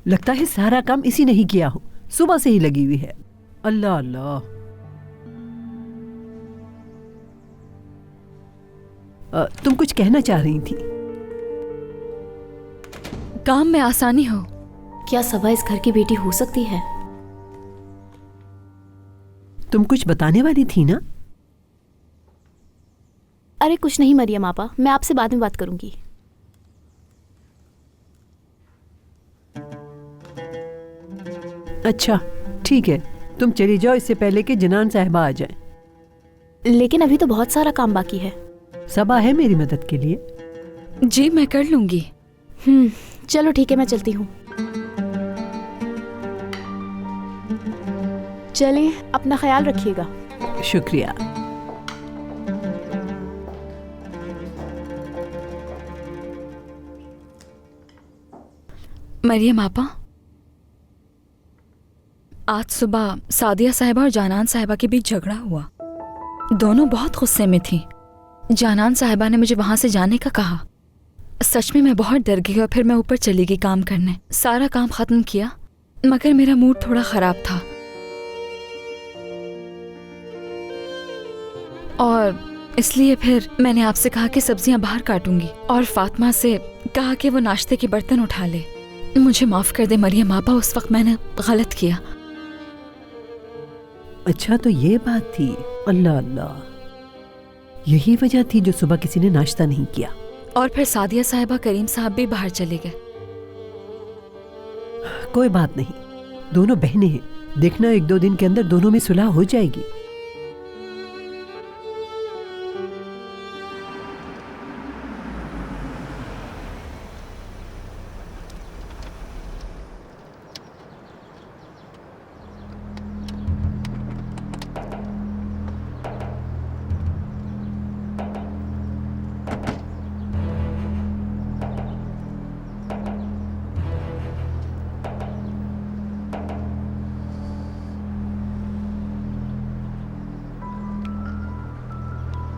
लगता है सारा काम इसी ने ही किया हो, सुबह से ही लगी हुई है। अल्लाह अल्लाह। तुम कुछ कहना चाह रही थी? काम में आसानी हो। क्या सबा इस घर की बेटी हो सकती है? तुम कुछ बताने वाली थी ना? अरे कुछ नहीं मरियम आपा, मैं आपसे बाद में बात करूंगी। अच्छा ठीक है, तुम चली जाओ इससे पहले कि जनान साहिबा आ जाए। लेकिन अभी तो बहुत सारा काम बाकी है। सबा है मेरी मदद के लिए। जी मैं कर लूंगी। चलो ठीक है, मैं चलती हूँ। चलिए, अपना ख्याल रखिएगा। शुक्रिया। मरियम आपा, आज सुबह सादिया साहिबा और जानान साहिबा के बीच झगड़ा हुआ। दोनों बहुत गुस्से में थी। जानान साहिबा ने मुझे वहां से जाने का कहा। सच में मैं बहुत डर गई और फिर मैं ऊपर चली गई काम करने। सारा काम खत्म किया मगर मेरा मूड थोड़ा खराब था और इसलिए फिर मैंने आपसे कहा कि सब्जियां बाहर काटूंगी और फातिमा से कहा कि वो नाश्ते के बर्तन उठा ले। मुझे माफ कर दे मरियम आपा, उस वक्त मैंने गलत किया। अच्छा तो ये बात थी। अल्लाह अल्लाह, यही वजह थी जो सुबह किसी ने नाश्ता नहीं किया। और फिर सादिया साहिबा करीम साहब भी बाहर चले गए। कोई बात नहीं, दोनों बहनें हैं, देखना 1-2 दिन के अंदर दोनों में सुलह हो जाएगी।